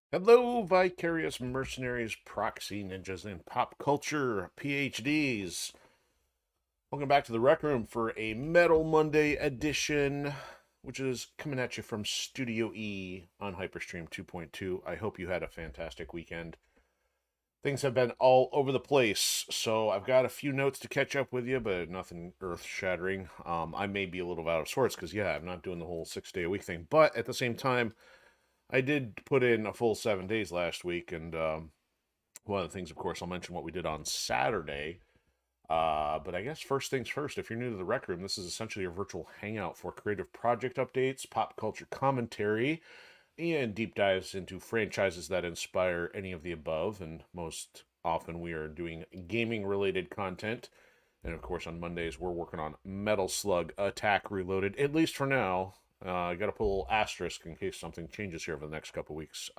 Hello, vicarious mercenaries, proxy ninjas, and pop culture PhDs. Welcome back to the Rec Room for a Metal Monday edition, which is coming at you from Studio E on HyperStream 2.2. I hope you had a fantastic weekend. Things have been all over the place, so I've got a few notes to catch up with you, but nothing earth shattering. I may be a little out of sorts because, yeah, I'm not doing the whole 6 day a week thing, but at the same time, I did put in a full 7 days last week, and one of the things, of course, I'll mention what we did on Saturday. But I guess first things first, if you're new to the Rec Room, this is essentially a virtual hangout for creative project updates, pop culture commentary, and deep dives into franchises that inspire any of the above. And most often we are doing gaming related content. And of course, on Mondays, we're working on Metal Slug Attack Reloaded, at least for now. I got to put a little asterisk in case something changes here over the next couple weeks.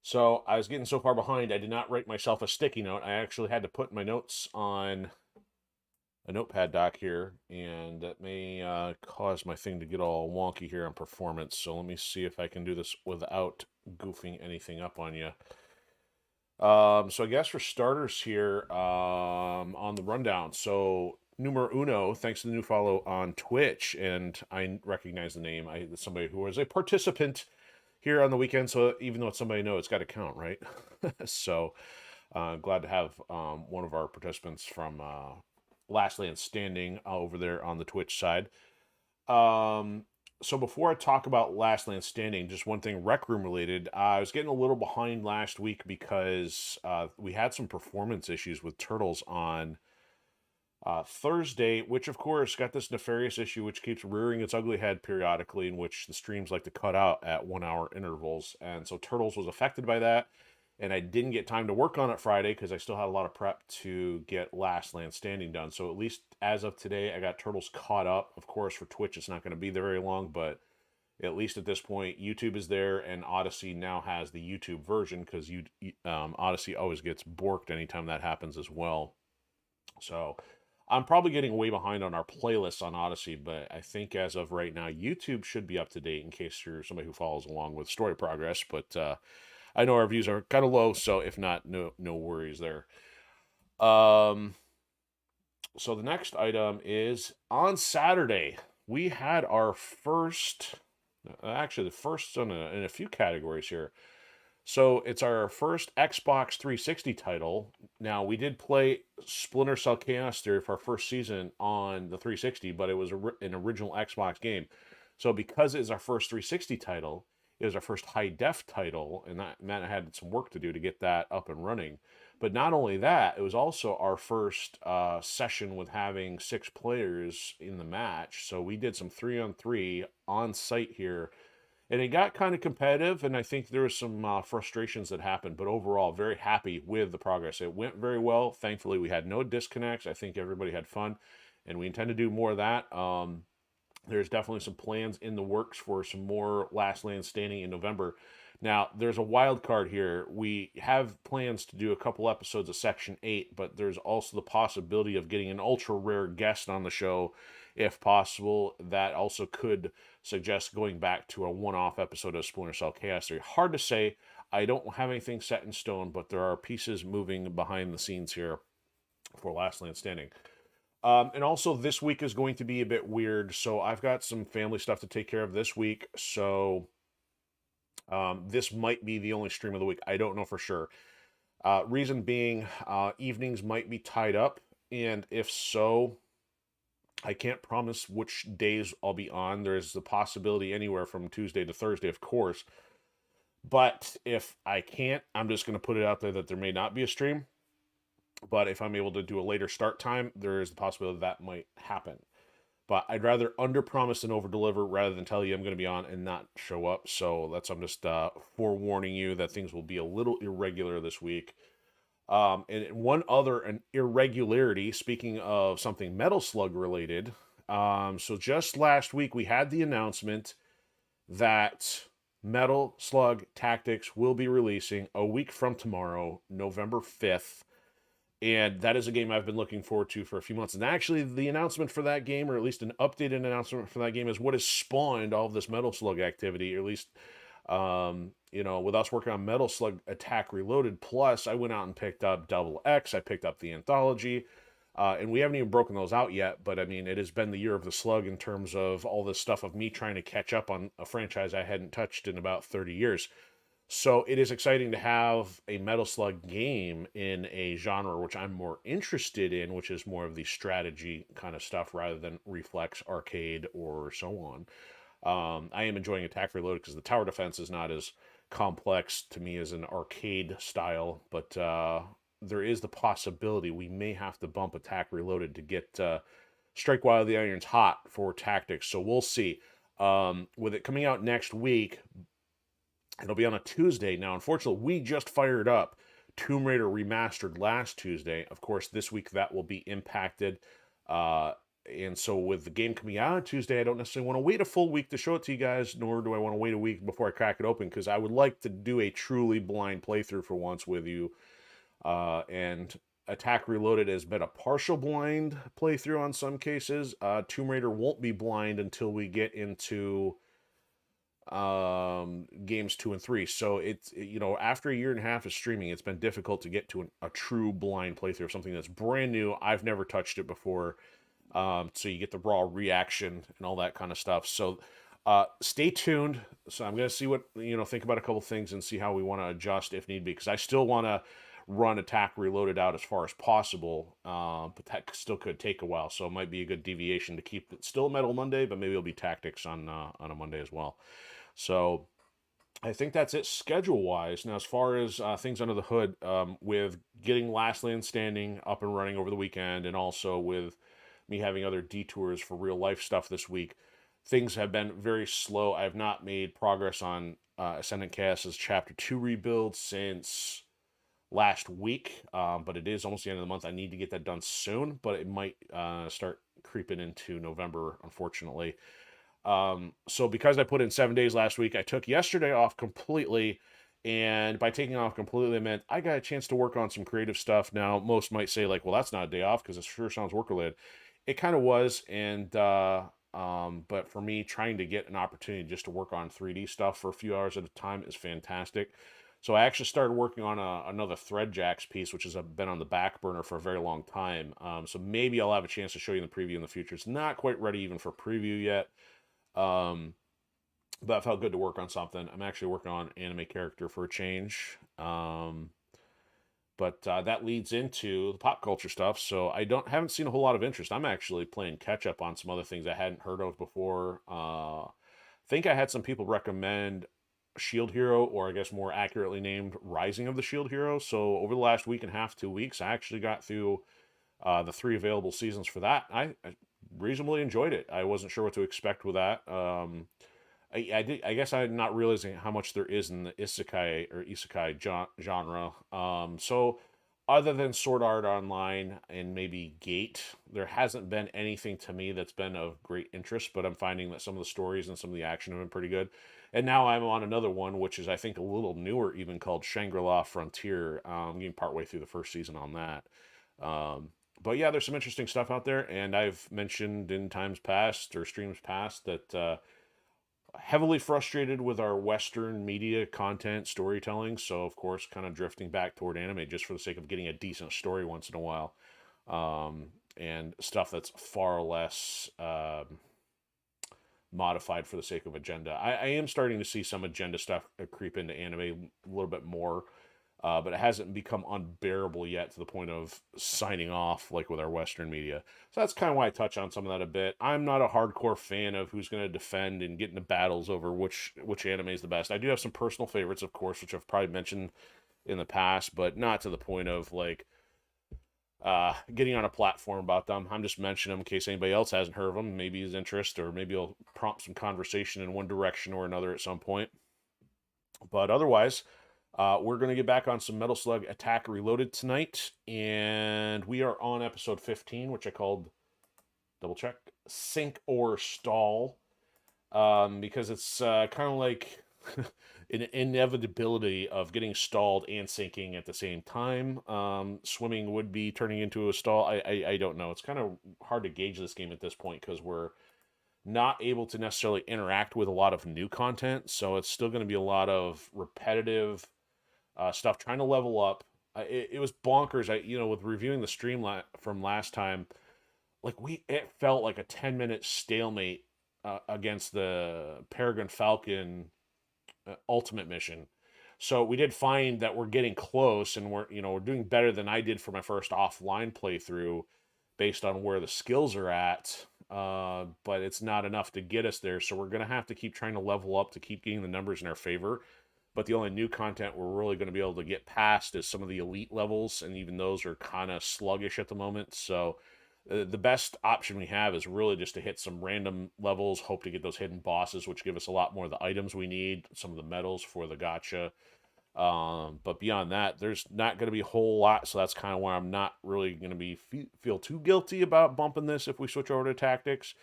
So I was getting so far behind, I did not write myself a sticky note. I actually had to put my notes on a notepad doc here, and that may cause my thing to get all wonky here on performance. So let me see if I can do this without goofing anything up on you. So I guess for starters here, on the rundown. So numero uno, thanks to the new follow on Twitch, and I recognize the name. Somebody who was a participant here on the weekend. So even though it's somebody I know, it's got to count, right? So glad to have one of our participants from Last Land Standing over there on the Twitch side. So before I talk about Last Land Standing, just one thing Rec Room related. I was getting a little behind last week because we had some performance issues with Turtles on Thursday, which of course got this nefarious issue which keeps rearing its ugly head periodically, in which the streams like to cut out at 1 hour intervals. And so Turtles was affected by that. And I didn't get time to work on it Friday because I still had a lot of prep to get Last Land Standing done. So at least as of today, I got Turtles caught up. Of course, for Twitch, it's not going to be there very long, but at least at this point, YouTube is there, and Odysee now has the YouTube version because Odysee always gets borked anytime that happens as well. So I'm probably getting way behind on our playlists on Odysee, but I think as of right now, YouTube should be up to date in case you're somebody who follows along with story progress. But I know our views are kind of low, so if not, no worries there. Um, so the next item is on Saturday. We had our first, actually the first in a few categories here. So it's our first Xbox 360 title. Now we did play Splinter Cell Chaos Theory for our first season on the 360, but it was an original Xbox game. So because it's our first 360 title, it was our first high def title, and that meant I had some work to do to get that up and running. But not only that, it was also our first session with having 6 players in the match. So we did some 3-on-3 on site here, and it got kind of competitive, and I think there was some frustrations that happened, but overall very happy with the progress. It went very well. Thankfully, we had no disconnects. I think everybody had fun, and we intend to do more of that. There's definitely some plans in the works for some more Last Land Standing in November. Now, there's a wild card here. We have plans to do a couple episodes of Section 8, but there's also the possibility of getting an ultra rare guest on the show if possible. That also could suggest going back to a one-off episode of Splinter Cell Chaos Theory. Hard to say. I don't have anything set in stone, but there are pieces moving behind the scenes here for Last Land Standing. And also, this week is going to be a bit weird. So I've got some family stuff to take care of this week. So this might be the only stream of the week. I don't know for sure. Reason being, evenings might be tied up. And if so, I can't promise which days I'll be on. There's the possibility anywhere from Tuesday to Thursday, of course. But if I can't, I'm just going to put it out there that there may not be a stream. But if I'm able to do a later start time, there is the possibility that might happen. But I'd rather under promise than over deliver rather than tell you I'm going to be on and not show up. So I'm just forewarning you that things will be a little irregular this week. And one other an irregularity, speaking of something Metal Slug related. So just last week we had the announcement that Metal Slug Tactics will be releasing a week from tomorrow, November 5th. And that is a game I've been looking forward to for a few months. And actually, the announcement for that game, or at least an updated announcement for that game, is what has spawned all of this Metal Slug activity, or at least With us working on Metal Slug Attack Reloaded, plus I went out and picked up Double X, I picked up the anthology, and we haven't even broken those out yet, but I mean, it has been the year of the slug in terms of all this stuff of me trying to catch up on a franchise I hadn't touched in about 30 years. So it is exciting to have a Metal Slug game in a genre which I'm more interested in, which is more of the strategy kind of stuff rather than reflex arcade or so on. I am enjoying Attack Reloaded because the tower defense is not as complex to me as an arcade style, but there is the possibility we may have to bump Attack Reloaded to get Strike While the Iron's hot for tactics. So we'll see. With it coming out next week, it'll be on a Tuesday. Now, unfortunately, we just fired up Tomb Raider Remastered last Tuesday. Of course, this week that will be impacted. And so with the game coming out on Tuesday, I don't necessarily want to wait a full week to show it to you guys, nor do I want to wait a week before I crack it open, because I would like to do a truly blind playthrough for once with you. And Attack Reloaded has been a partial blind playthrough on some cases. Tomb Raider won't be blind until we get into games 2 and 3. So it's, after a year and a half of streaming, it's been difficult to get to a true blind playthrough of something that's brand new. I've never touched it before. So you get the raw reaction and all that kind of stuff. So stay tuned. So I'm going to see what, think about a couple things and see how we want to adjust if need be, because I still want to run Attack Reloaded out as far as possible, but that still could take a while. So it might be a good deviation to keep it still Metal Monday, but maybe it'll be Tactics on a Monday as well. So I think that's it schedule-wise. Now, as far as things under the hood, with getting Last Land Standing up and running over the weekend, and also with me having other detours for real-life stuff this week, things have been very slow. I have not made progress on Ascendant Chaos's Chapter 2 rebuild since last week, but it is almost the end of the month. I need to get that done soon, but it might start creeping into November, unfortunately. So because I put in 7 days last week, I took yesterday off completely. And by taking off completely, I meant I got a chance to work on some creative stuff. Now, most might say, like, well, that's not a day off because it sure sounds work-related. It kind of was. And, but for me, trying to get an opportunity just to work on 3D stuff for a few hours at a time is fantastic. So I actually started working on another Threadjacks piece, which has been on the back burner for a very long time. So maybe I'll have a chance to show you in the preview in the future. It's not quite ready even for preview yet. But it felt good to work on something. I'm actually working on anime character for a change. But that leads into the pop culture stuff. So I haven't seen a whole lot of interest. I'm actually playing catch up on some other things I hadn't heard of before. I think I had some people recommend Shield Hero, or I guess more accurately named Rising of the Shield Hero. So over the last week and a half, 2 weeks, I actually got through the 3 available seasons for that. I reasonably enjoyed it. I wasn't sure what to expect with that. I guess I'm not realizing how much there is in the isekai genre. So other than Sword Art Online and maybe Gate, there hasn't been anything to me that's been of great interest, but I'm finding that some of the stories and some of the action have been pretty good. And now I'm on another one, which is, I think, a little newer, even, called Shangri-La Frontier. I'm getting partway through the first season on that. But yeah, there's some interesting stuff out there, and I've mentioned in times past or streams past that heavily frustrated with our Western media content storytelling. So, of course, kind of drifting back toward anime just for the sake of getting a decent story once in a while, and stuff that's far less modified for the sake of agenda. I am starting to see some agenda stuff creep into anime a little bit more. But it hasn't become unbearable yet to the point of signing off like with our Western media. So that's kind of why I touch on some of that a bit. I'm not a hardcore fan of who's going to defend and get into battles over which anime is the best. I do have some personal favorites, of course, which I've probably mentioned in the past, but not to the point of like getting on a platform about them. I'm just mentioning them in case anybody else hasn't heard of them. Maybe his interest, or maybe it'll prompt some conversation in one direction or another at some point. But otherwise, we're going to get back on some Metal Slug Attack Reloaded tonight, and we are on episode 15, which I called, double check, Sink or Stall, because it's kind of like an inevitability of getting stalled and sinking at the same time. Swimming would be turning into a stall. I don't know. It's kind of hard to gauge this game at this point because we're not able to necessarily interact with a lot of new content. So it's still going to be a lot of repetitive stuff, trying to level up. It was bonkers. With reviewing the stream from last time, like it felt like a 10-minute stalemate against the Peregrine Falcon ultimate mission. So we did find that we're getting close, and we're doing better than I did for my first offline playthrough, based on where the skills are at. But it's not enough to get us there, so we're gonna have to keep trying to level up to keep getting the numbers in our favor. But the only new content we're really going to be able to get past is some of the elite levels, and even those are kind of sluggish at the moment. So the best option we have is really just to hit some random levels, hope to get those hidden bosses, which give us a lot more of the items we need, some of the medals for the gacha. But beyond that, there's not going to be a whole lot, so that's kind of why I'm not really going to be feel too guilty about bumping this if we switch over to tactics.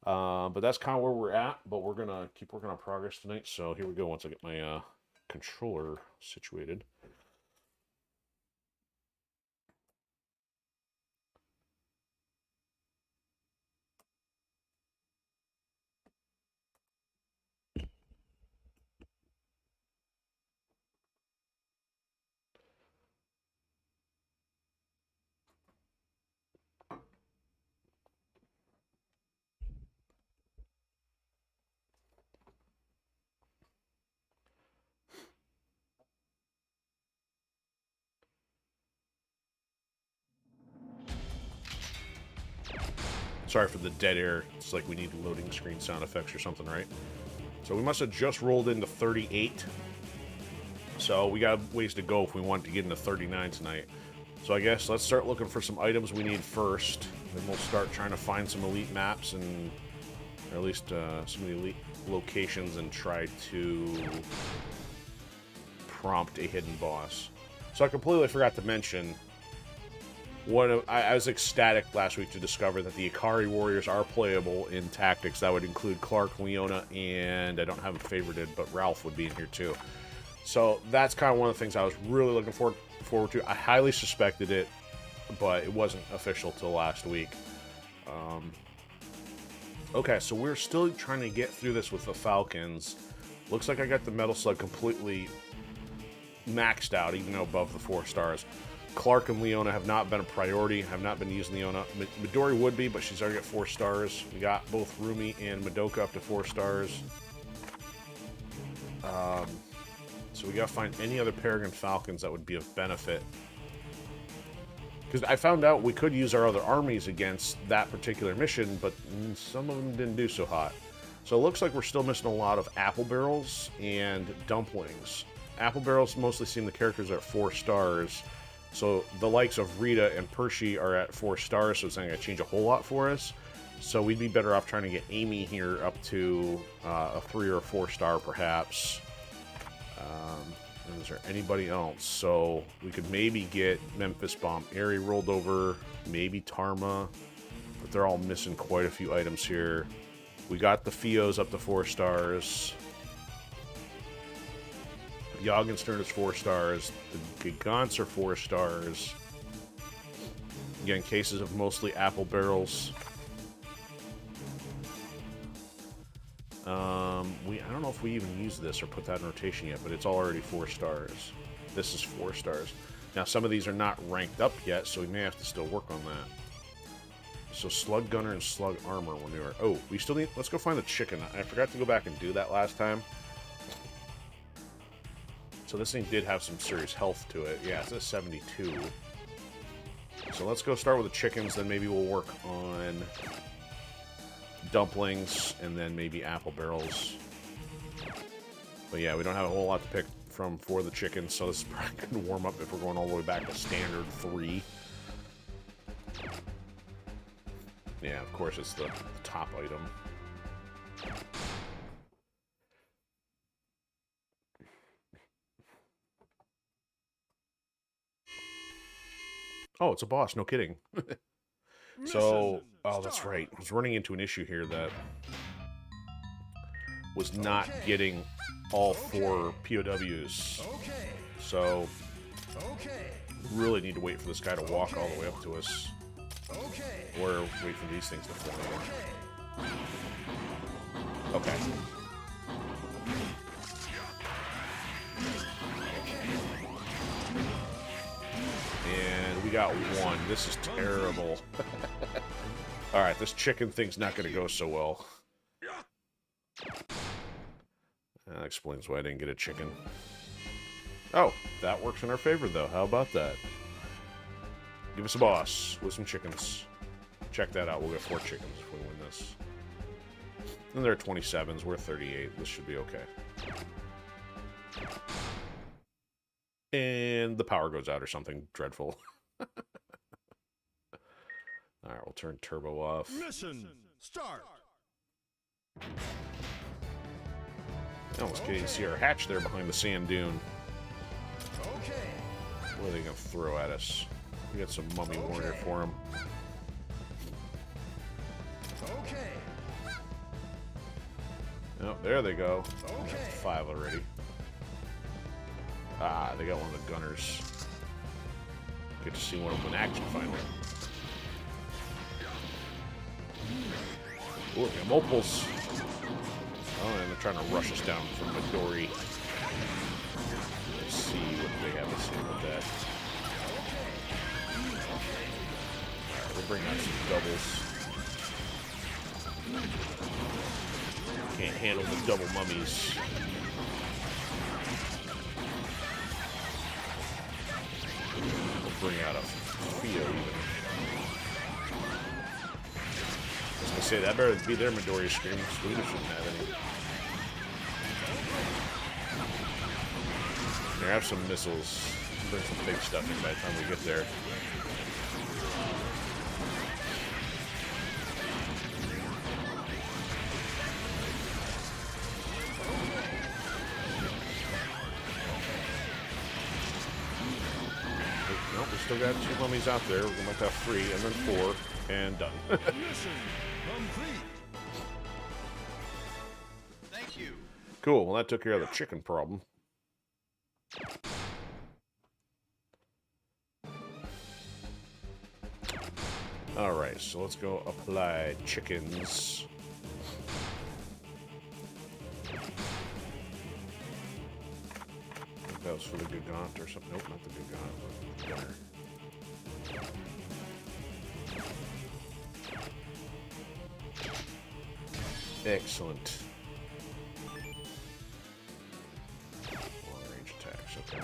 But that's kind of where we're at, but we're going to keep working on progress tonight. So here we go once I get my controller situated. Sorry for the dead air. It's like we need loading screen sound effects or something, right? So we must have just rolled into 38. So we got ways to go if we want to get into 39 tonight. So I guess let's start looking for some items we need first. Then we'll start trying to find some elite maps, and or at least some of the elite locations, and try to prompt a hidden boss. So I completely forgot to mention, I was ecstatic last week to discover that the Ikari Warriors are playable in Tactics. That would include Clark, Leona, and I don't have them favorited, but Ralph would be in here too. So that's kind of one of the things I was really looking forward to. I highly suspected it, but it wasn't official till last week. Okay, so we're still trying to get through this with the Falcons. Looks like I got the Metal Slug completely maxed out, even though above the 4 stars. Clark and Leona have not been a priority, have not been using Leona. Midori would be, but she's already got 4 stars. We got both Rumi and Madoka up to 4 stars. So we gotta find any other Peregrine Falcons that would be of benefit. Because I found out we could use our other armies against that particular mission, but some of them didn't do so hot. So it looks like we're still missing a lot of apple barrels and dumplings. Apple barrels mostly seem the characters are at 4 stars. So the likes of Rita and Percy are at 4 stars, so it's not going to change a whole lot for us. So we'd be better off trying to get Amy here up to a 3 or a 4 star, perhaps. Is there anybody else? So we could maybe get Memphis Bomb Airy rolled over, maybe Tarma, but they're all missing quite a few items here. We got the Fios up to 4 stars. Jorgenstern is 4 stars. The Gigants are 4 stars. Again, cases of mostly apple barrels. I don't know if we even use this or put that in rotation yet, but it's already 4 stars. This is 4 stars. Now, some of these are not ranked up yet, so we may have to still work on that. So Slug Gunner and Slug Armor when we were... Oh, we still need... Let's go find the chicken. I forgot to go back and do that last time. So this thing did have some serious health to it. Yeah, it's a 72. So let's go start with the chickens, then maybe we'll work on dumplings, and then maybe apple barrels. But yeah, we don't have a whole lot to pick from for the chickens, so this is probably going to warm up if we're going all the way back to standard 3. Yeah, of course, it's the top item. Oh, it's a boss, no kidding. So, oh, that's right. I was running into an issue here that was not getting all 4 POWs. So, really need to wait for this guy to walk all the way up to us. Or wait for these things to form. Okay. And we got one. This is terrible. Alright, this chicken thing's not going to go so well. That explains why I didn't get a chicken. Oh, that works in our favor, though. How about that? Give us a boss with some chickens. Check that out. We'll get 4 chickens if we win this. And there are 27s. We're 38. This should be okay. And the power goes out or something dreadful. Alright, we'll turn turbo off. Mission start. I almost can't even see our hatch there behind the sand dune. Okay. What are they going to throw at us? We got some mummy warrior for them. Okay. Oh, there they go. Okay. 5 already. Ah, they got one of the gunners. Get to see one of them in action finally. Ooh, we got multiples. Oh, and they're trying to rush us down from Midori. Let's see what they have to say about that. Alright, we'll bring out some doubles. Can't handle the double mummies. We'll bring out a Theo even. I was gonna say, that better be their Midori scream. Swedish shouldn't have any. Here, have some missiles. Bring some big stuff in by the time we get there. Nope, we still got 2 mummies out there. We're going to have 3 and then 4 and done. Mission complete. Thank you. Cool. Well, that took care of the chicken problem. Alright, so let's go apply chickens. I think that was for the Gigant or something. Nope, not the Gigant. The gunner. Excellent. Long range attacks, okay.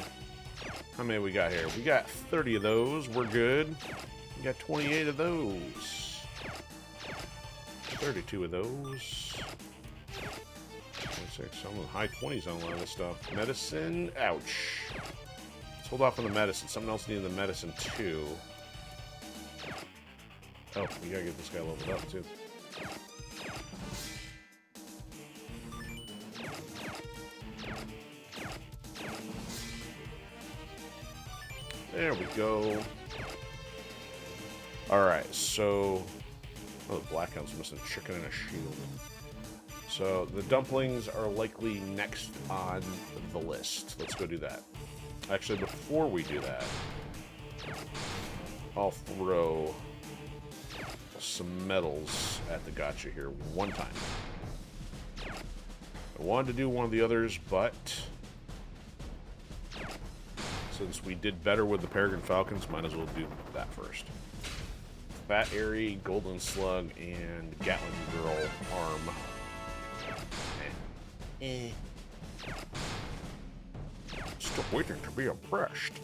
How many we got here? We got 30 of those. We're good. We got 28 of those. 32 of those. 26. Some of the high 20s on a lot of this stuff. Medicine. Ouch. Let's hold off on the medicine. Something else needed the medicine too. Oh, we gotta get this guy leveled up too. There we go. Alright, so... Oh, the Black Hound's missing a chicken and a shield. So, the dumplings are likely next on the list. Let's go do that. Actually, before we do that, I'll throw some medals at the gotcha here one time. I wanted to do one of the others, but... since we did better with the Peregrine Falcons, might as well do that first. Fat Airy, Golden Slug, and Gatling Girl Arm. Still waiting to be impressed.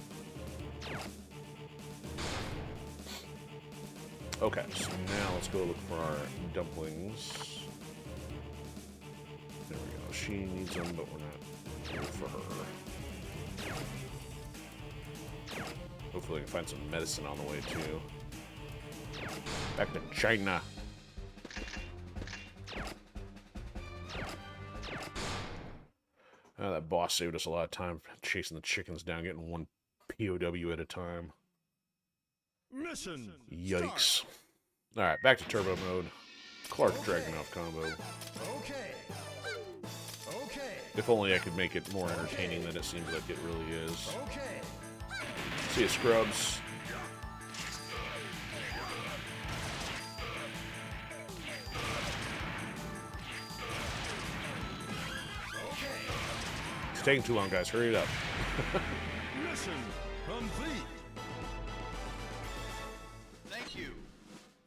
Okay, so now let's go look for our dumplings. There we go. She needs them, but we're not here for her. Hopefully we can find some medicine on the way, too. Back to China. That boss saved us a lot of time chasing the chickens down, getting one POW at a time. Mission. Yikes. Alright, back to turbo mode. Clark Dragunov combo. Okay. Okay. If only I could make it more entertaining than it seems like it really is. Okay. See ya, scrubs. taking too long, guys. Hurry it up. Mission complete. Thank you.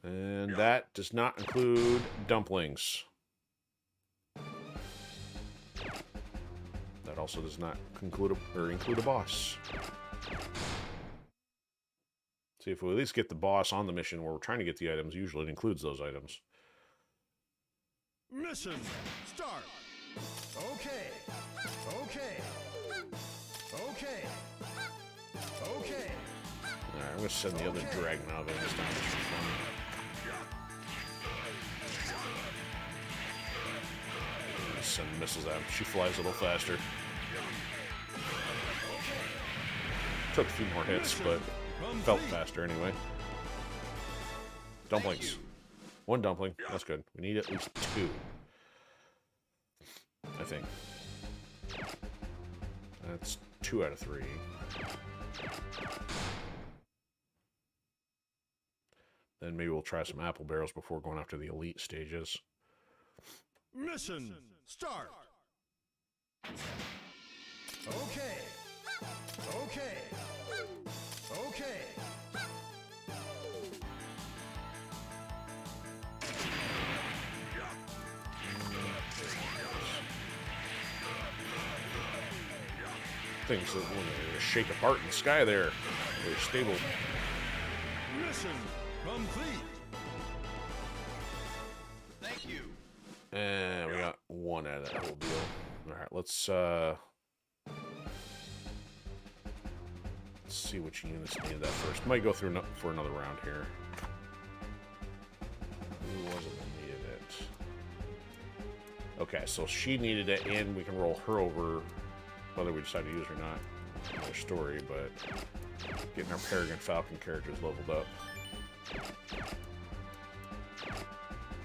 And that does not include dumplings. That also does not include a boss. See, if we at least get the boss on the mission where we're trying to get the items, usually it includes those items. Mission start. Okay. Okay. Okay. Okay. Alright, I'm going to send the other dragon out of it this time. Just for fun. Send missiles out. She flies a little faster. Took a few more hits, but felt faster anyway. Dumplings. One dumpling. That's good. We need at least 2. I think. That's 2 out of 3. Then maybe we'll try some apple barrels before going after the elite stages. Mission start. Okay. Okay. Okay. Things that want to shake apart in the sky there. They're stable. Mission complete. Thank you. And we got 1 out of that whole deal. Alright, let's see which units needed that first. Might go through for another round here. Who was it that needed it? Okay, so she needed it, and we can roll her over, whether we decide to use her or not. Another story, but getting our Peregrine Falcon characters leveled up.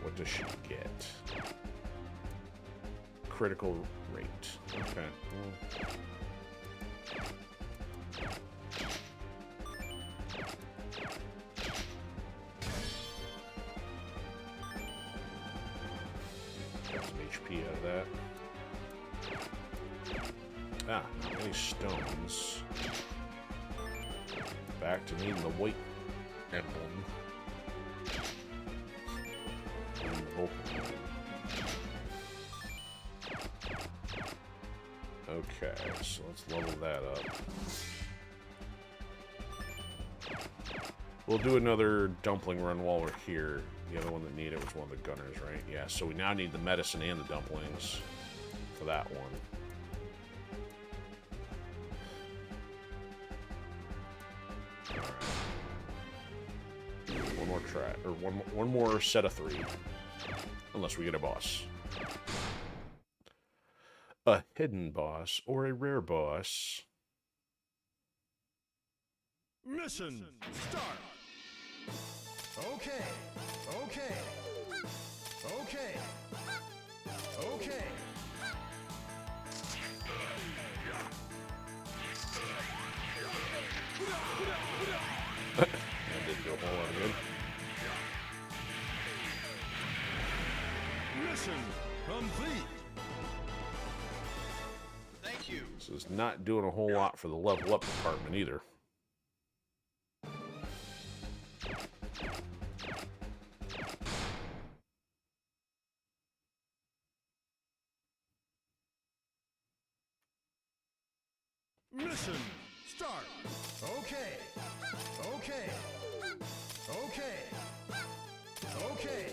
What does she get? Critical rate. Okay. Got some HP out of that. Ah, not many stones. Back to needing the white emblem. And the vocal emblem. Okay, so let's level that up. We'll do another dumpling run while we're here. The other one that needed was one of the gunners, right? Yeah, so we now need the medicine and the dumplings for that one. Alright. One more try, or one more set of 3. Unless we get a boss. A hidden boss or a rare boss. Mission start. Okay. Okay. Okay. Okay. That didn't go a whole lot of good. Mission complete. Thank you. This is not doing a whole lot for the level up department either. Mission start. Okay. Okay. Okay. Okay.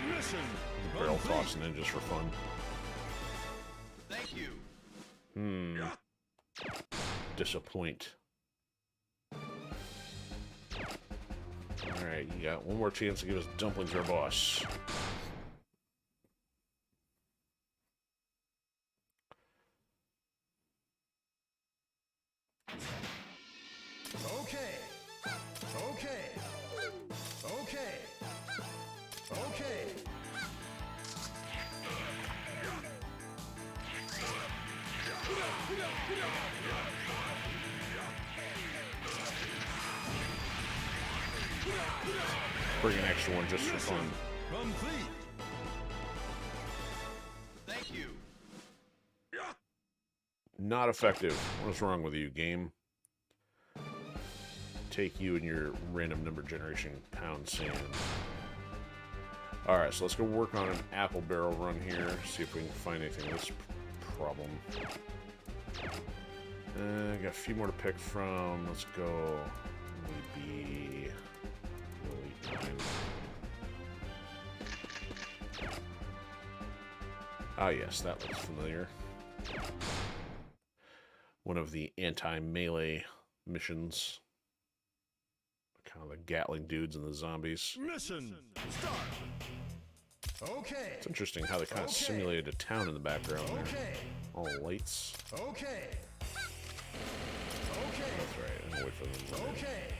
Mission Barrel complete. tossing in just for fun. Thank you. Disappoint. Alright, you got one more chance to give us dumplings or a boss. Okay. Okay. Okay. Okay. Bring an extra one just for fun. Complete. Thank you. Not effective. What's wrong with you, game? Take you and your random number generation pound sand. Alright, so let's go work on an apple barrel run here. See if we can find anything with this problem. Got a few more to pick from. Let's go. Maybe. Elite 9. Ah, yes, that looks familiar. One of the anti-melee missions. Kind of the Gatling dudes and the zombies. Mission start. Okay. It's interesting how they kind of simulated a town in the background there. Okay. All lights. Okay. Okay. That's right. I'm gonna wait for them to run in. Okay.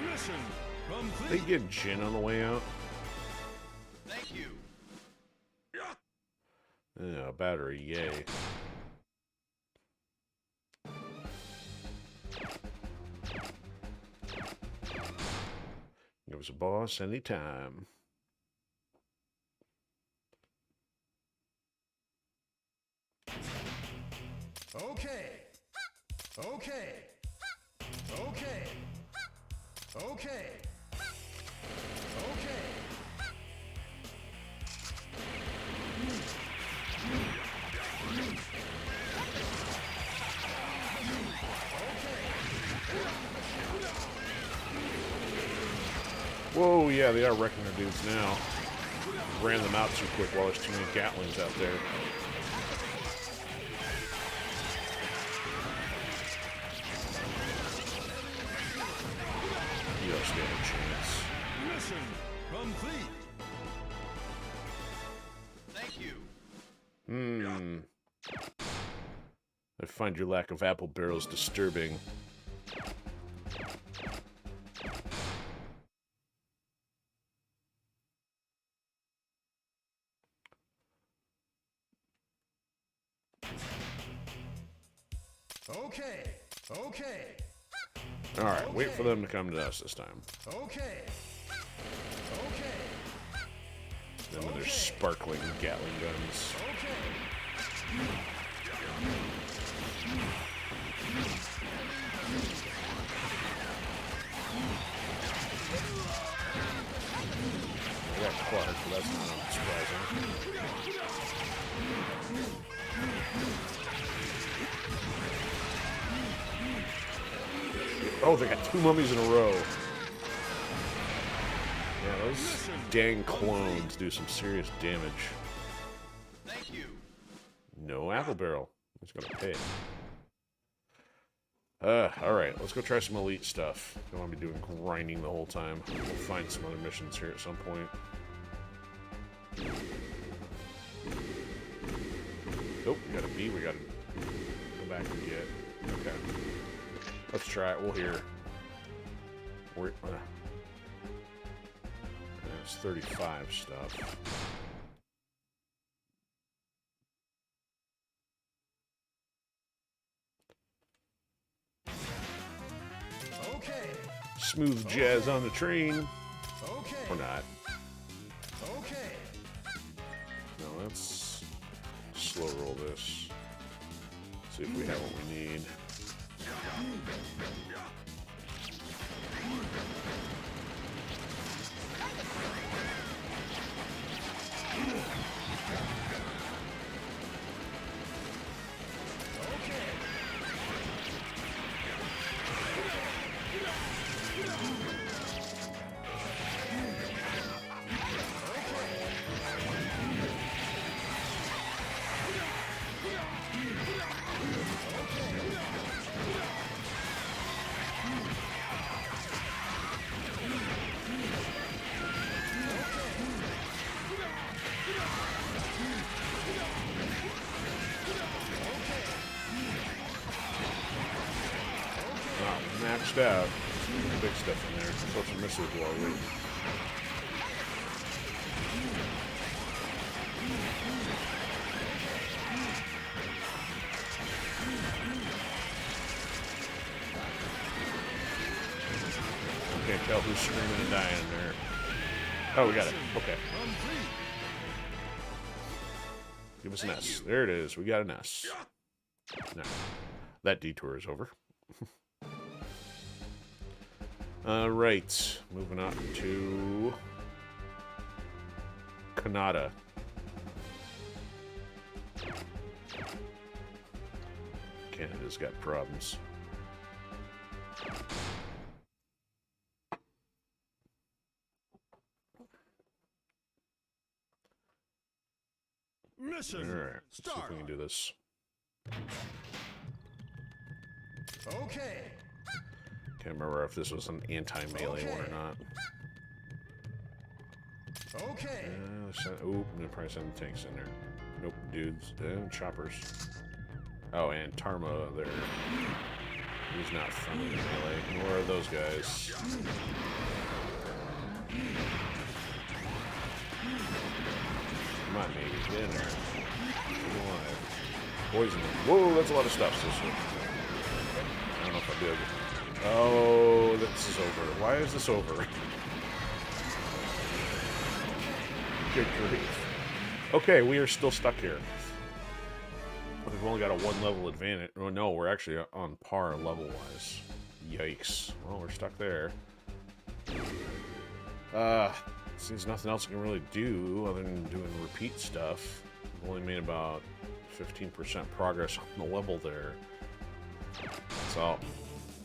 Mission complete. They get gin on the way out. Thank you. Yeah, battery, yay. Give us a boss anytime. Okay. Okay. Okay. Okay. Okay. Whoa, yeah, they are wrecking their dudes now. Ran them out too quick while there's too many Gatlings out there. You don't stand a chance. Mission complete. Thank you. I find your lack of apple barrels disturbing. Okay. Okay. Alright, wait for them to come to us this time. Okay. Okay. Then when there's sparkling Gatling guns. Okay. I got Clark, but that's not surprising. Oh, they got two mummies in a row. Yeah, those dang clones do some serious damage. Thank you. No apple barrel. Who's gonna pay? Alright, let's go try some elite stuff. Don't want to be doing grinding the whole time. We'll find some other missions here at some point. Nope, we got a B, we gotta go back and get. Okay. Let's try it, we'll hear. That's 35 stuff. Okay. Smooth jazz on the train. Okay. Or not. Okay. No, let's slow roll this. See if we have what we need. maxed out. Some big stuff in there. Throw some missiles while we wait. Can't tell who's screaming and dying in there. Oh, we got it. Okay. Give us an S. There it is. We got an S. Now, that detour is over. Alright. Moving on to Canada. Canada's got problems. Mission. Alright, let's see if we can do this. Okay. Can't remember if this was an anti-melee one or not. Okay. Ooh, I'm gonna probably send the tanks in there. Nope, dudes. Choppers. Oh, and Tarma there. He's not friendly to melee. Nor are those guys. Come on, maybe. Get in there. Come on. Poison them. Whoa, that's a lot of stuff, sister. I don't know if I did. Oh, this is over. Why is this over? Good grief. Okay, we are still stuck here. We've only got a 1 level advantage. Oh, no, we're actually on par level-wise. Yikes. Well, we're stuck there. Seems nothing else I can really do other than doing repeat stuff. I've only made about 15% progress on the level there. So,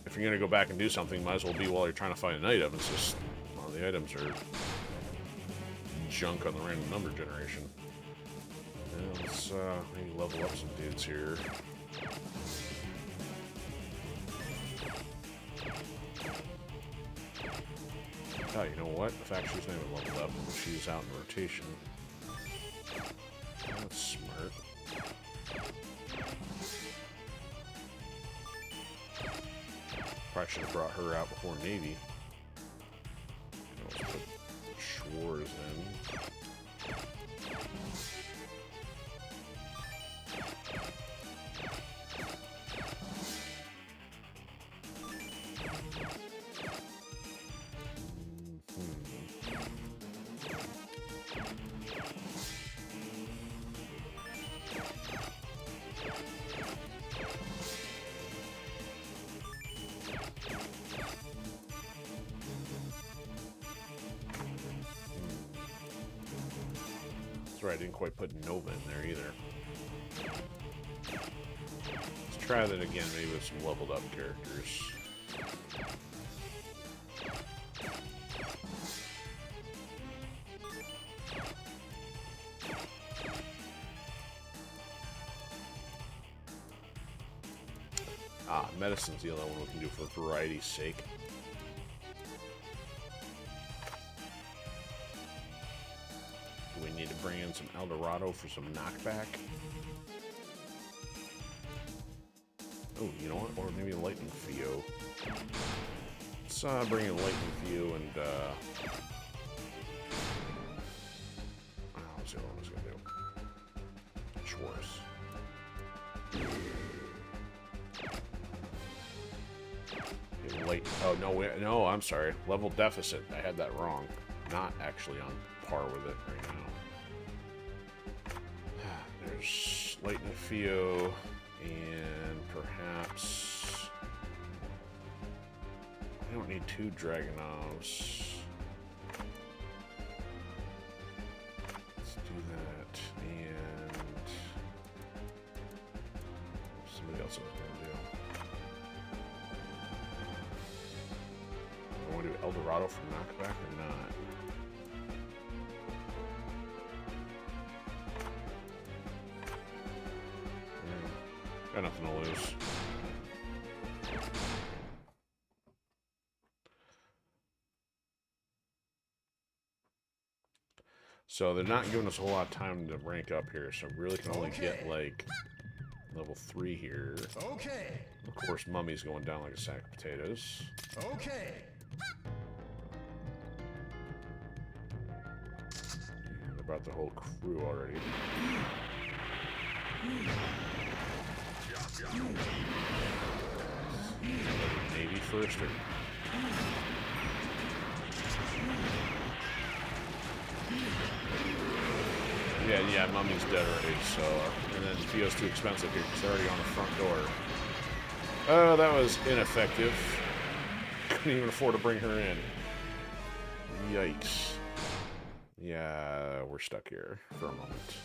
if you're going to go back and do something, might as well be while you're trying to find an item. It's just, well, the items are junk on the random number generation. And let's maybe level up some dudes here. Oh, you know what? The fact she's not even leveled up, she's out in rotation. That's smart. Probably should have brought her out before Navy. Let's put Schwarz in. Right, I didn't quite put Nova in there either. Let's try that again, maybe with some leveled up characters. Medicine's the other one we can do for variety's sake. We need to bring in some Eldorado for some knockback. Oh, you know what? Or maybe a Lightning Theo. Let's bring in Lightning Theo and, what's the other one I was gonna do? Schwarz. Oh, no, I'm sorry. Level deficit. I had that wrong. Not actually on par with it right now. There's Lightning Theo and perhaps I don't need 2 Dragonovs. Let's do that and somebody else I was gonna do. I want to do Eldorado for knockback or not? Got nothing to lose. So they're not giving us a whole lot of time to rank up here, so really can only get like Level 3 here. Okay. Of course, Mummy's going down like a sack of potatoes. Okay. And about the whole crew already. Navy first or... Yeah, Mummy's dead already, so... And then Theo's too expensive here, because they're already on the front door. Oh, that was ineffective. Couldn't even afford to bring her in. Yikes. Yeah, we're stuck here for a moment.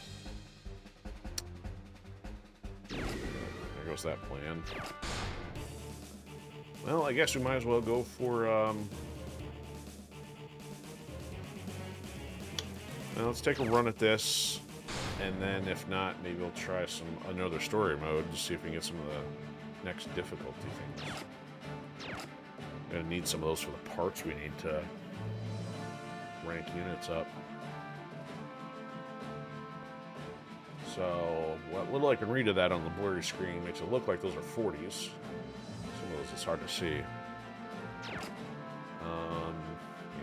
There goes that plan. Well, I guess we might as well go for, well, let's take a run at this, and then if not, maybe we'll try another story mode to see if we can get some of the next difficulty things. Gonna need some of those for the parts we need to rank units up. So, what little I can read of that on the blurry screen makes it look like those are 40s. Some of those it's hard to see. Yeah,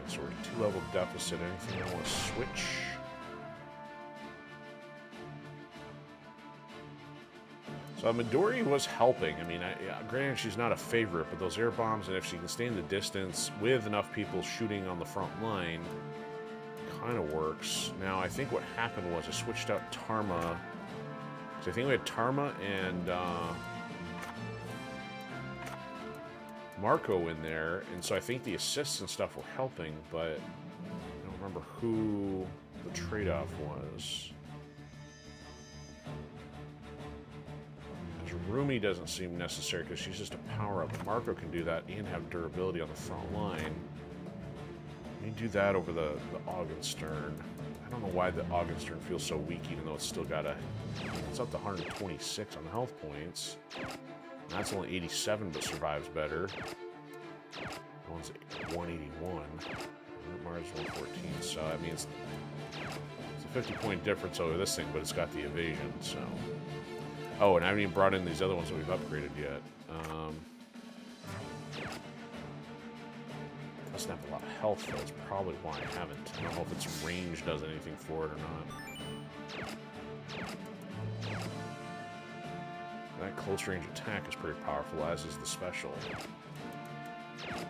so we're at 2-level deficit. Anything I want to switch? So Midori was helping. I mean, granted she's not a favorite, but those air bombs, and if she can stay in the distance with enough people shooting on the front line, kind of works. Now, I think what happened was I switched out Tarma. So I think we had Tarma and Marco in there, and so I think the assists and stuff were helping, but I don't remember who the trade-off was. Rumi doesn't seem necessary because she's just a power-up. Marco can do that and have durability on the front line. You do that over the Augenstern. I don't know why the Augenstern feels so weak, even though it's still got a... It's up to 126 on health points. That's only 87, but survives better. That one's 181. Mars 114. So, I mean, it's a 50-point difference over this thing, but it's got the evasion, so... Oh, and I haven't even brought in these other ones that we've upgraded yet. Doesn't have a lot of health, though. That's probably why I haven't. I don't know if its range does anything for it or not. That close range attack is pretty powerful, as is the special. It's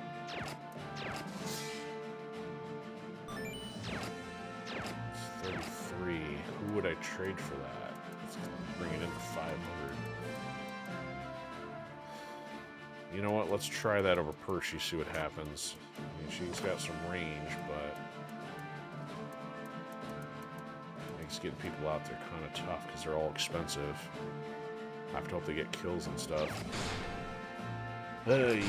33. Who would I trade for that? Let's bring it in to 500. You know what? Let's try that over Percy, see what happens. I mean, she's got some range, but makes getting people out there kind of tough because they're all expensive. I have to hope they get kills and stuff. Hey.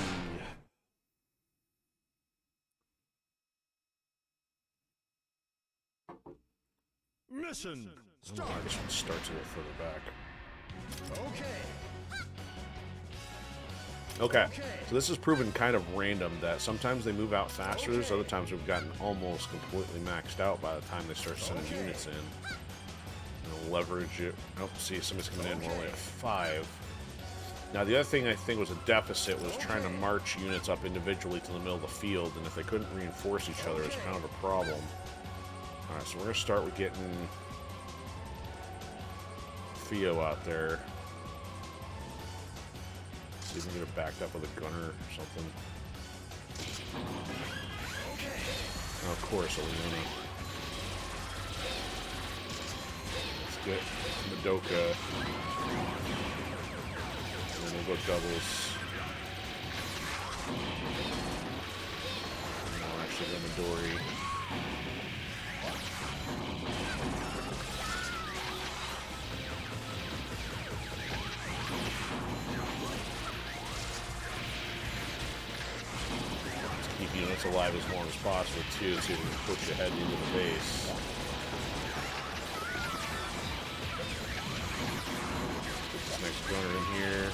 Mission start. Oh, this one starts a little further back. Okay, so this has proven kind of random that sometimes they move out faster, there's other times we've gotten almost completely maxed out by the time they start sending units in. And leverage it. Oh, see, somebody's coming in, we're only at 5. Now, the other thing I think was a deficit was trying to march units up individually to the middle of the field, and if they couldn't reinforce each other, it's kind of a problem. Alright, so we're going to start with getting Theo out there. See if we can get it backed up with a gunner or something. Oh, of course, a Leone. Let's get Madoka. And then we'll go doubles. No, actually, go Midori. Units alive as long as possible too, so you can push ahead into the base. Put this next gunner in here.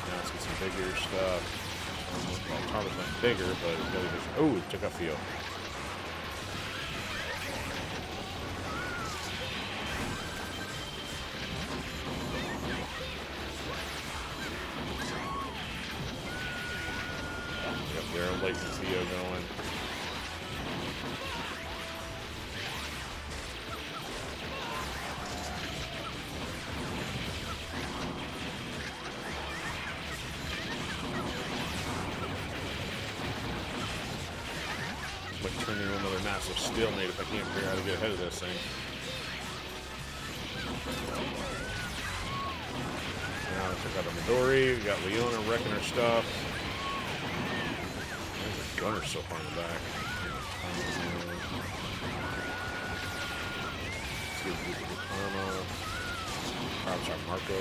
Now let's get some bigger stuff. Well, Tarma's not bigger, but oh, it took out Theo. light the Theo going. Might turn into another massive stalemate if I can't figure out how to get ahead of this thing. Now check out the Midori. We got Leona wrecking her stuff. There's a gunner so far in the back. Let's see if we can get Karma. I'm sorry, Marco.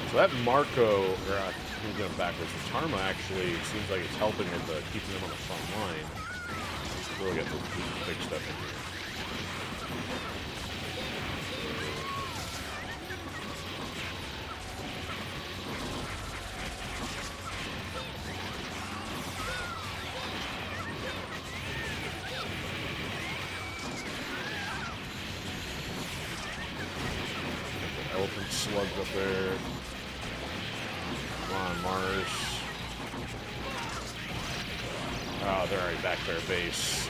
So that Marco, or I'm going backwards. The Tarma actually seems like it's helping with keeping them on the front line. Really got the big stuff in here. Elephant slugs up there. Come on, Mars. Oh, they're already back to their base.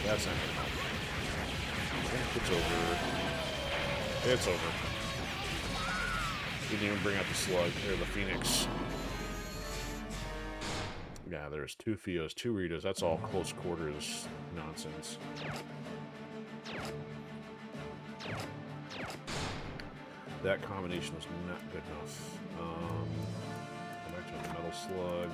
That's not gonna help. I think it's over. It's over. Didn't even bring out the slug or the Phoenix. Yeah, there's 2 Theos, 2 Ritos. That's all close quarters nonsense. That combination was not good enough. Go back to the metal slug.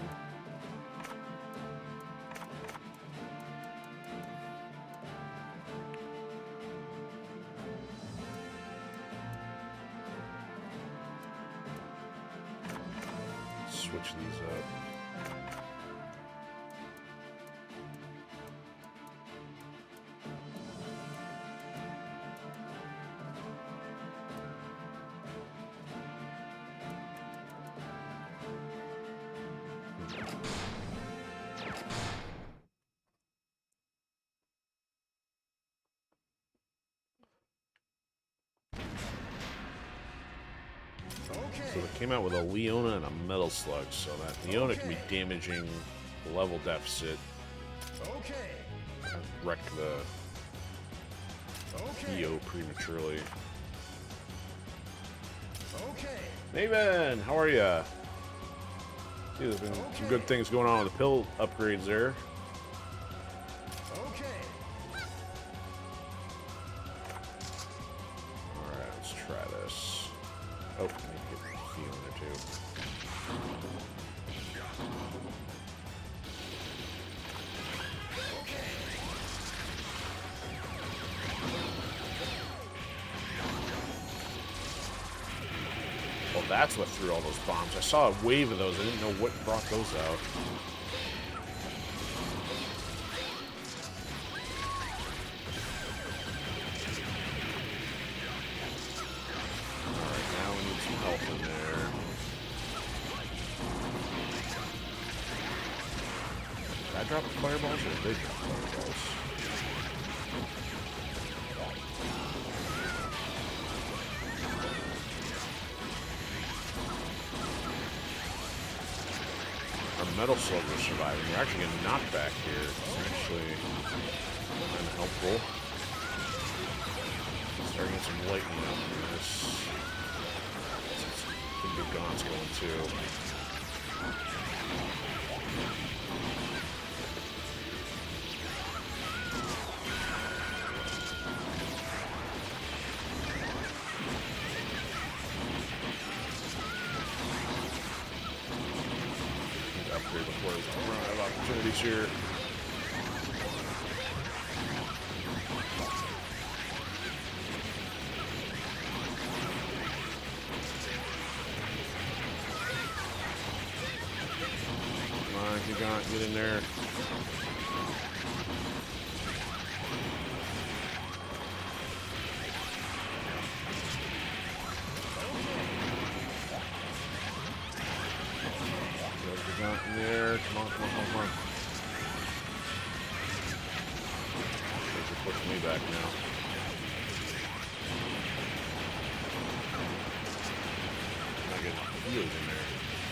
Switch these up. So they came out with a Leona and a Metal Slug, so that Leona can be damaging the level deficit. Wreck the EO prematurely. Maven, how are ya? See, there's been some good things going on with the pill upgrades there. Alright, let's try this. Oh, I need to get the key on there too. Well, that's what threw all those bombs. I saw a wave of those. I didn't know what brought those out. In there. Did I drop the fireballs or did they drop fireballs? Our metal slug is surviving. We're actually getting knocked back here. It's actually kind of helpful. Starting to get some lightning out from this. Big Gaunt's going too. Need to upgrade before we run out of opportunities here. Get in there. Get in there. Come on, come on, come on, come on. They're pushing me back now. friggin' healers in there.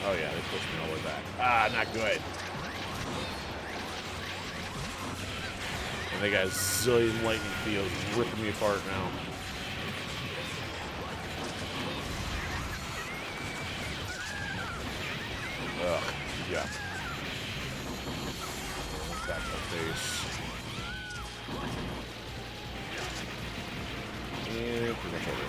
Oh yeah, they pushed me all the way back. Ah, not good. And they got a zillion lightning fields ripping me apart now. Ugh, yeah. Back to base. And pretty much over.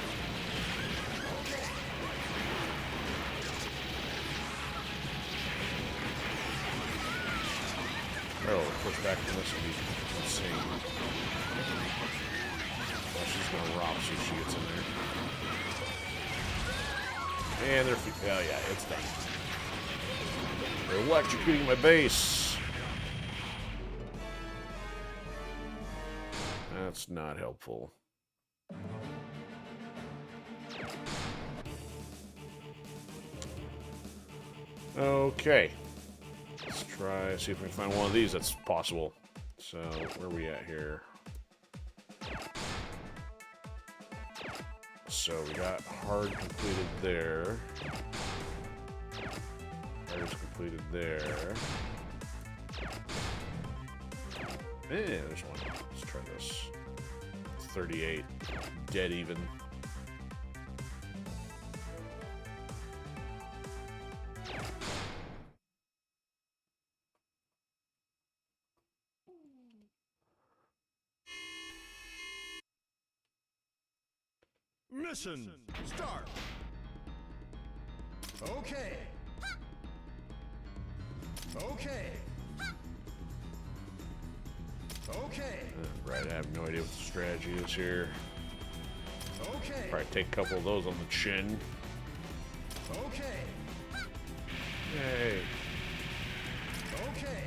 Oh, push back from this would be insane. Well, she's gonna romp so she gets in there. And they're... Oh yeah, it's done. They're electrocuting my base. That's not helpful. Okay. Let's try, see if we can find one of these that's possible. So, where are we at here? So, we got hard completed there. Hard is completed there. Yeah, there's one. Let's try this. 38. Dead even. Mission start. Okay. Okay. Okay. Right, I have no idea what the strategy is here. Okay. Probably take a couple of those on the chin. Okay. Yay. Okay.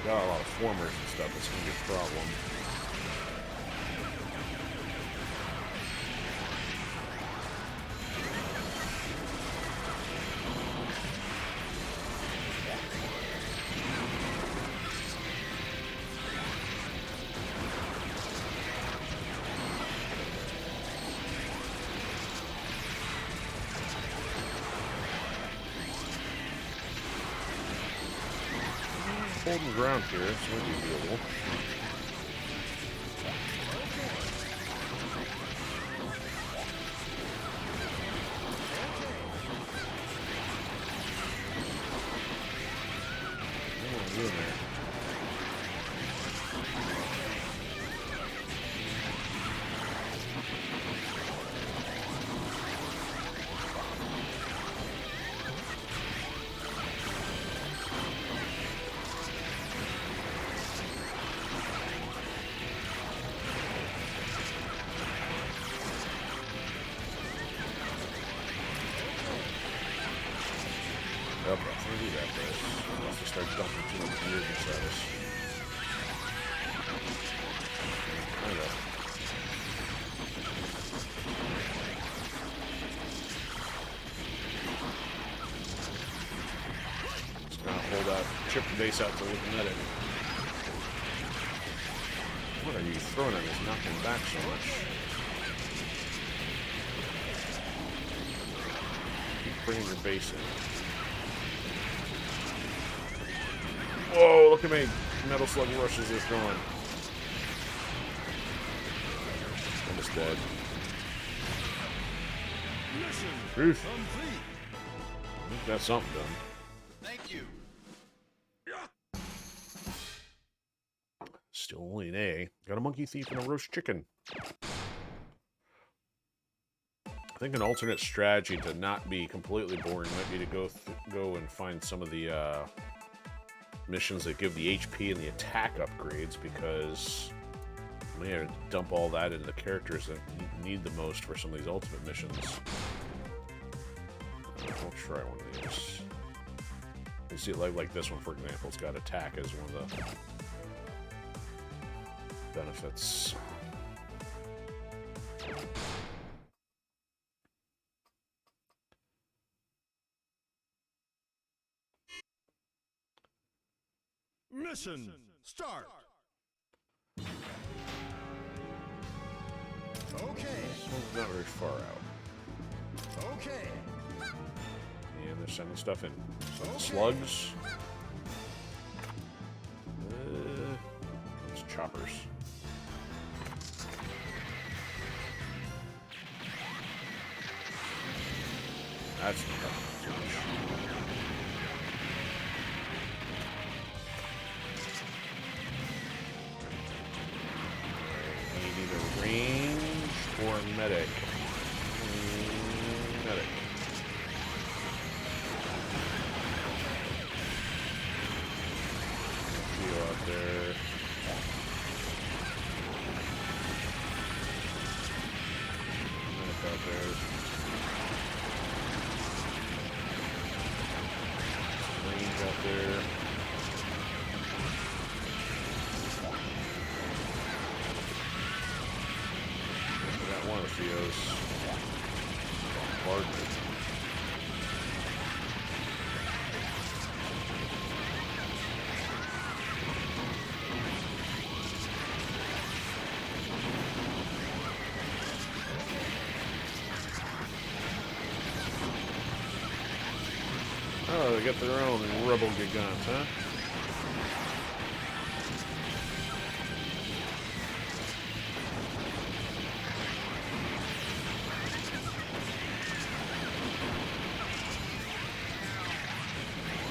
Got a lot of formers and stuff, it's gonna be a problem. Holding ground here, it's going to be doable. What am I doing there? Okay, so we do that first. Unless we start dumping too much gear inside us. Kind of. Just gonna hold out, chip the base out to looking at it. What are you throwing at me? It's knocking back so much. Keep bringing your base in. Whoa, look at me. Metal Slug rushes this going. I'm just dead. Mission Oof. complete. I think that's something done. Thank you. Still only an A. Got a monkey thief and a roast chicken. I think an alternate strategy to not be completely boring might be to go and find some of the missions that give the HP and the attack upgrades, because we have to dump all that into the characters that need the most for some of these ultimate missions. I'll try one of these. You see, like this one, for example, it's got attack as one of the benefits. Mission start. Okay. This one's not very far out. Okay. And they're sending stuff in. So Okay. slugs. Those choppers. That's not too much. We need either range or medic. Medic. Geo out there. Medic out there. Range out there. I got one of the Theos. Larger. Oh, they got their own rebel gigants, huh?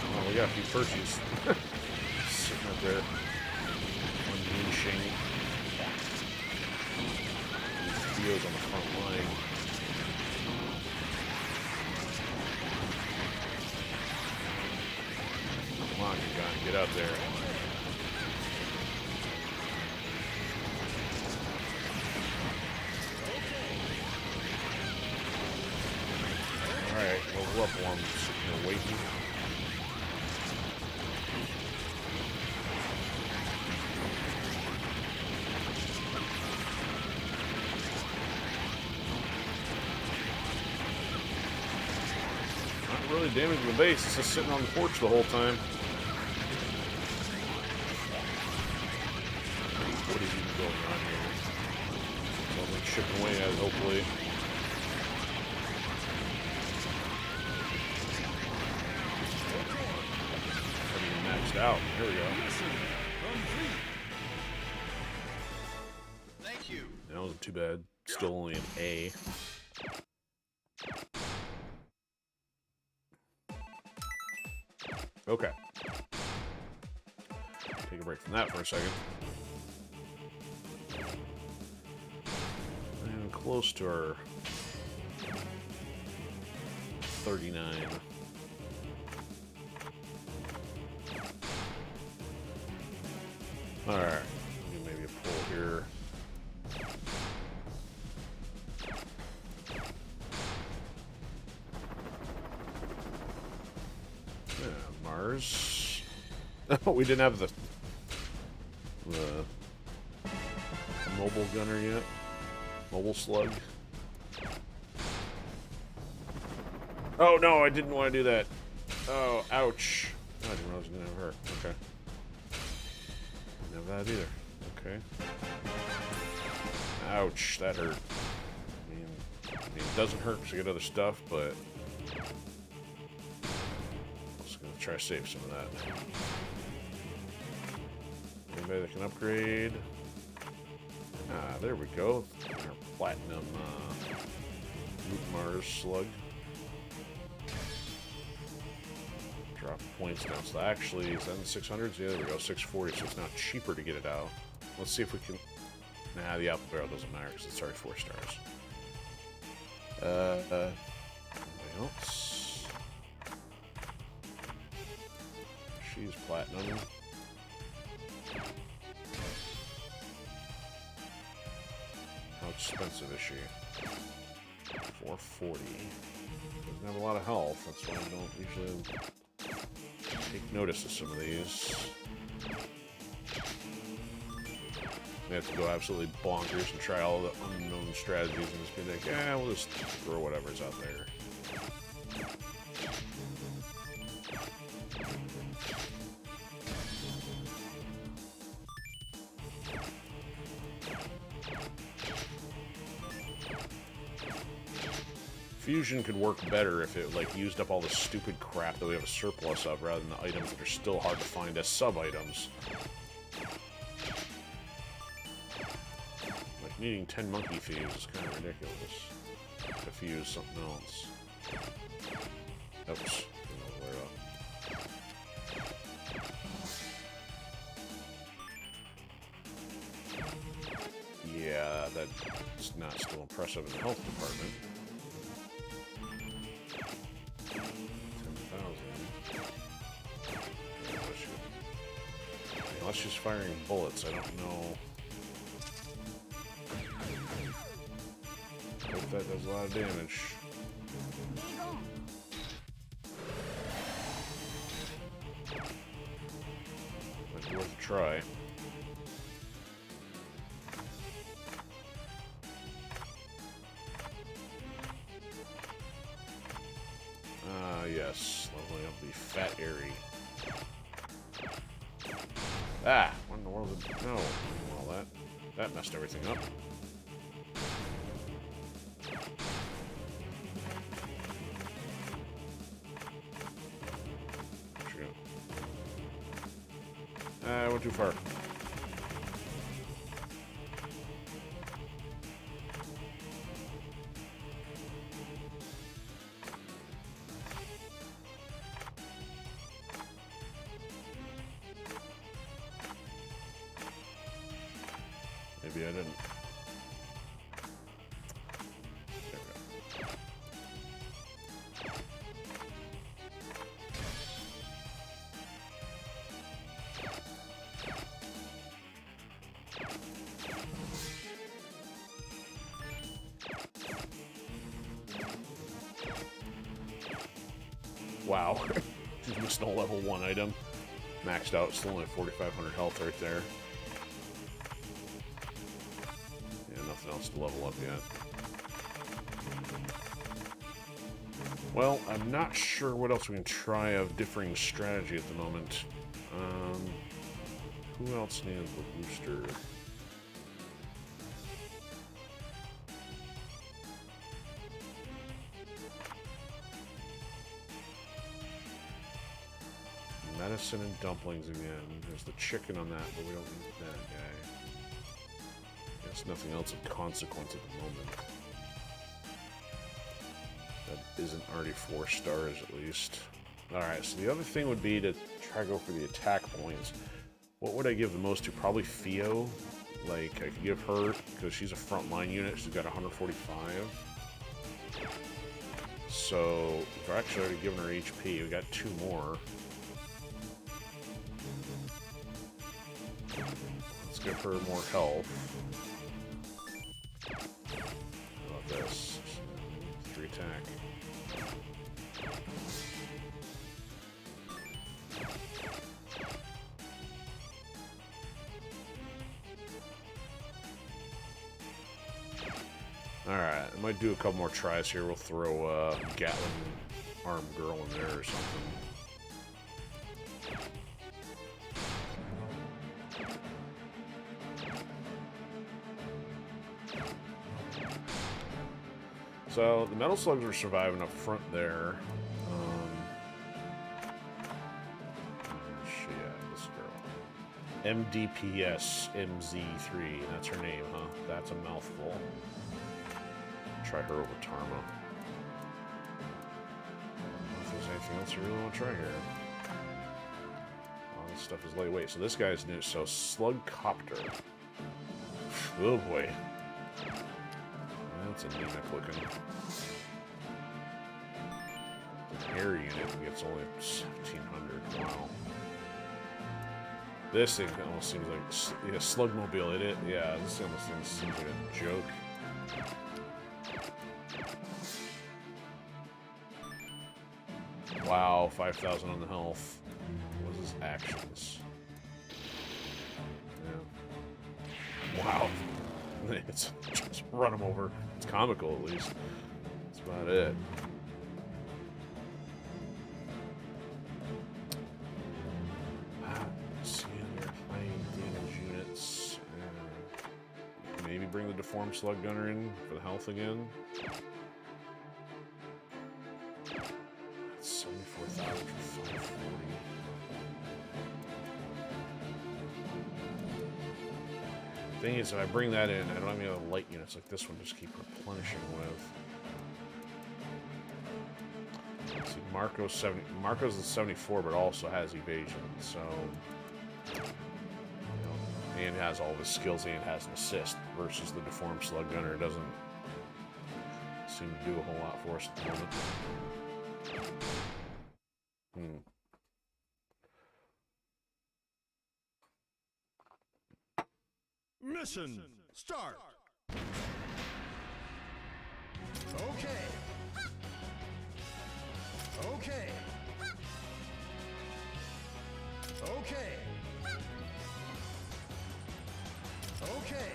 Oh, we got a few Perseus sitting up there. Unleashing. These Theos on the front line. Come on, Gigant, get out there. Alright, level up one, sitting there waiting. Not really damaging the base, it's just sitting on the porch the whole time. What is even going on here? Someone's chipping away at it, hopefully. Everything maxed out. Here we go. Mission complete. Thank you. That wasn't too bad. Still only an A. Okay. Take a break from that for a second. And close to our 39. Alright. Maybe a pull here. Yeah, Mars. Oh, we didn't have the mobile gunner yet. Mobile slug. Oh no, I didn't want to do that. Oh, ouch. Oh, I didn't know I was gonna have her. Okay. Didn't have that either. Okay. Ouch, that hurt. I mean, it doesn't hurt because I get other stuff, but I'm just gonna try to save some of that. Anybody that can upgrade? Ah, there we go. Our platinum Luke Mars slug. Drop points down. So actually, is that in the 600s? Yeah, there we go. 640. So it's now cheaper to get it out. Let's see if we can. Nah, the Alpha Barrel doesn't matter because it's already 4 stars. Anybody else? She's platinum. How expensive is she? 440. Doesn't have a lot of health. That's why I don't usually take notice of some of these. We have to go absolutely bonkers and try all the unknown strategies and just be like, yeah, we'll just throw whatever's out there. Fusion could work better if it, like, used up all the stupid crap that we have a surplus of, rather than the items that are still hard to find as sub-items. Like, needing 10 monkey thieves is kind of ridiculous. If you use something else. Oops. Yeah, that's not still impressive in the health department. 10,000. Unless she's firing bullets, I don't know. Hope that does a lot of damage. Might be worth a try. Yes, leveling up the fat airy. Ah, what in the world is it? No, all that. That messed everything up. I went too far. Maybe I didn't. There we go. Wow. Just missed a level 1 item. Maxed out, still only at 4,500 health right there. Nothing else to level up yet. Well, I'm not sure what else we can try of differing strategy at the moment. Who else needs the booster? Medicine and dumplings again. There's the chicken on that, but we don't need that guy. There's nothing else of consequence at the moment. That isn't already 4 stars, at least. Alright, so the other thing would be to try to go for the attack points. What would I give the most to? Probably Theo. Like, I could give her, because she's a frontline unit, she's got 145. So, we've actually already given her HP, we got 2 more. Let's give her more health. How about this? 3 attack. Alright, I might do a couple more tries here. We'll throw Gatling armed girl in there or something. So, the metal slugs are surviving up front there. Where's she at, this girl? MDPS MZ3, that's her name, huh? That's a mouthful. Try her over Tarma. If there's anything else you really want to try here. All this stuff is lightweight. So this guy's new. So, Slug Copter. Oh boy. That's anemic looking. An air unit gets only 1,700. Wow. This thing almost seems like Slugmobile. Yeah, this almost seems like a joke. Wow, 5,000 on the health. What is his actions? Yeah. Wow. It's just run them over. It's comical, at least. That's about it. See other plane damage units. Maybe bring the deformed slug gunner in for the health again. That's 74,000 for 540. Thing is, if I bring that in, I don't have any other light units like this one. Just keep replenishing with. Let's see, Marco's the 74, but also has evasion. So, you know, and has all of his skills and has an assist. Versus the deformed slug gunner doesn't seem to do a whole lot for us at the moment. Mission start. Okay. Okay. Okay. Okay.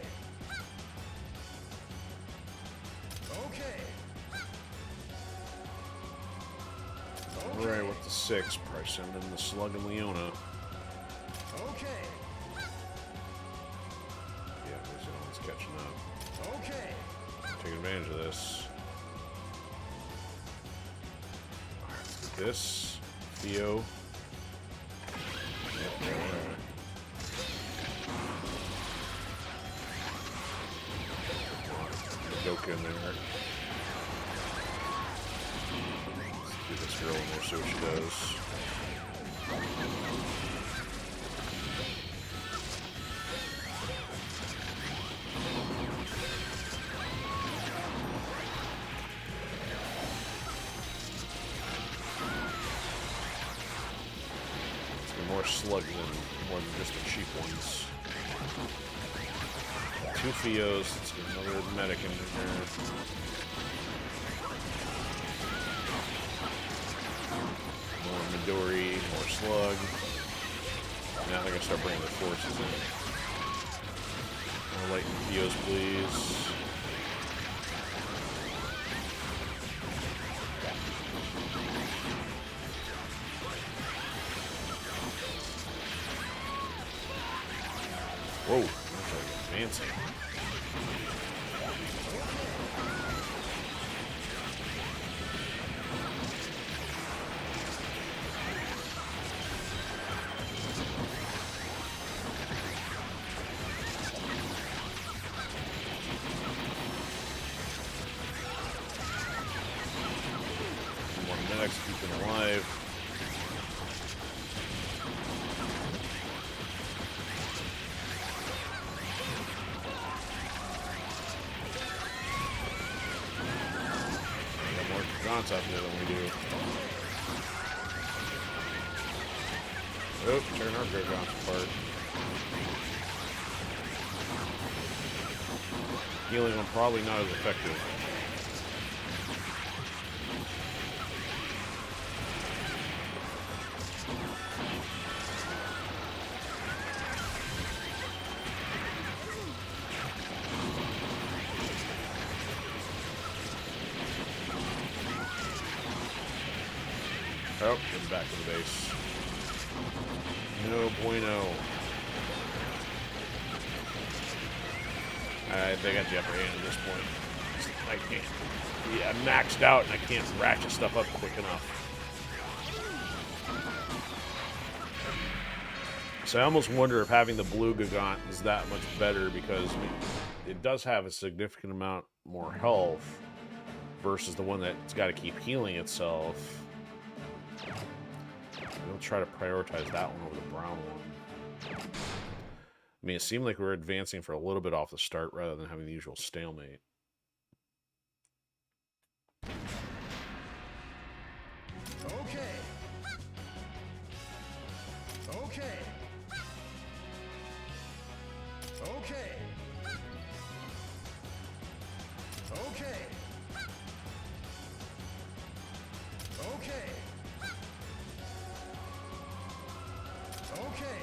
Okay. Alright, with the 6, probably send in the Slug and Leona. Okay. Yeah, there's no one's catching up. Okay. Take advantage of this. Alright, this, Theo. Yep, Doka in there. Let's do this girl in there, see what she does. More slug more than just the cheap ones. 2 Theos, let's get another medic in there. More Midori, more slug. Now they're gonna start bringing their forces in. More light Theos, please. Whoa, that's like advancing. More medics, keep them alive. Up there than we do. Oh, turn our Gargants apart. Healing them probably not as effective. Oh, getting back to the base. No bueno. They got the upper hand at this point. I can't. Yeah, I'm maxed out and I can't ratchet stuff up quick enough. So I almost wonder if having the blue Gigant is that much better because it does have a significant amount more health versus the one that's got to keep healing itself. We'll try to prioritize that one over the brown one. I mean, it seemed like we were advancing for a little bit off the start rather than having the usual stalemate. Okay. Okay. Okay. Okay. Okay. Okay.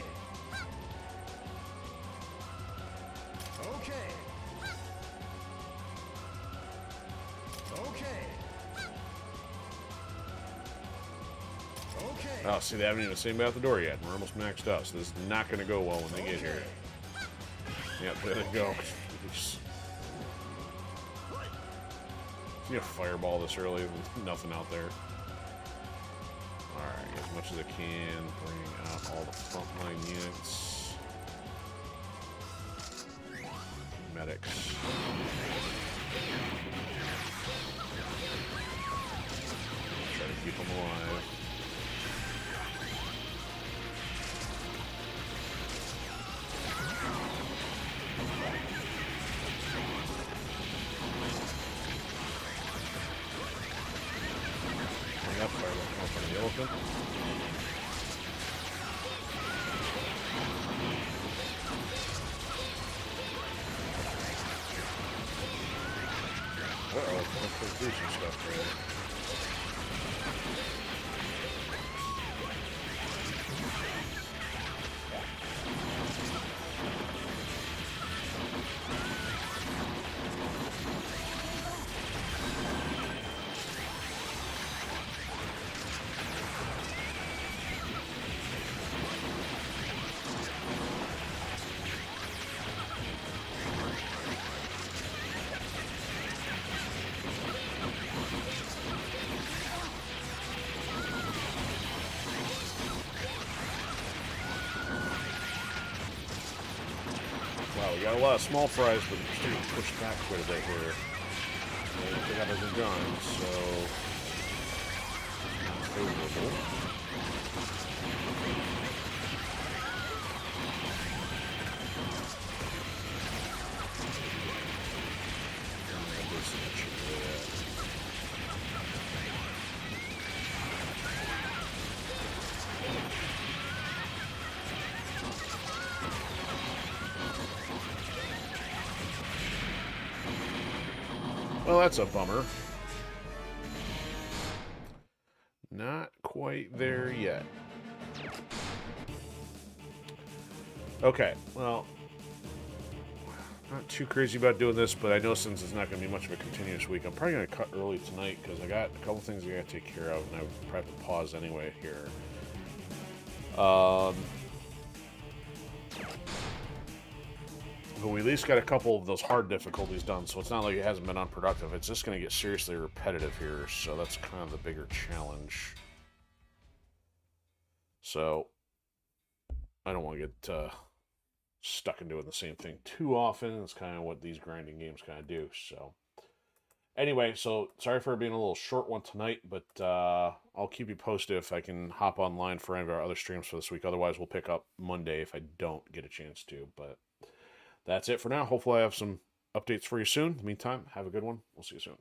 Oh, see, they haven't even seen me out the door yet. We're almost maxed out, so this is not going to go well when they get here. Yep, there they go. Just, see a fireball this early with nothing out there. Alright, as much as I can, bring out all the frontline units. Medics. Try to keep them alive. Yep, fireball come up on the elephant. Uh-oh, let's do some stuff here. Wow, we got a lot of small fries, but we're still getting pushed back quite a bit here. They got other guns, so not favorable. Well, that's a bummer. Not quite there yet. Okay, well, not too crazy about doing this, but I know since it's not going to be much of a continuous week, I'm probably going to cut early tonight because I got a couple things I got to take care of, and I would probably have to pause anyway here. But we at least got a couple of those hard difficulties done, so it's not like it hasn't been unproductive. It's just going to get seriously repetitive here, so that's kind of the bigger challenge. So, I don't want to get stuck in doing the same thing too often. It's kind of what these grinding games kind of do, so. Anyway, so sorry for being a little short one tonight, but I'll keep you posted if I can hop online for any of our other streams for this week. Otherwise, we'll pick up Monday if I don't get a chance to, but that's it for now. Hopefully I have some updates for you soon. In the meantime, have a good one. We'll see you soon.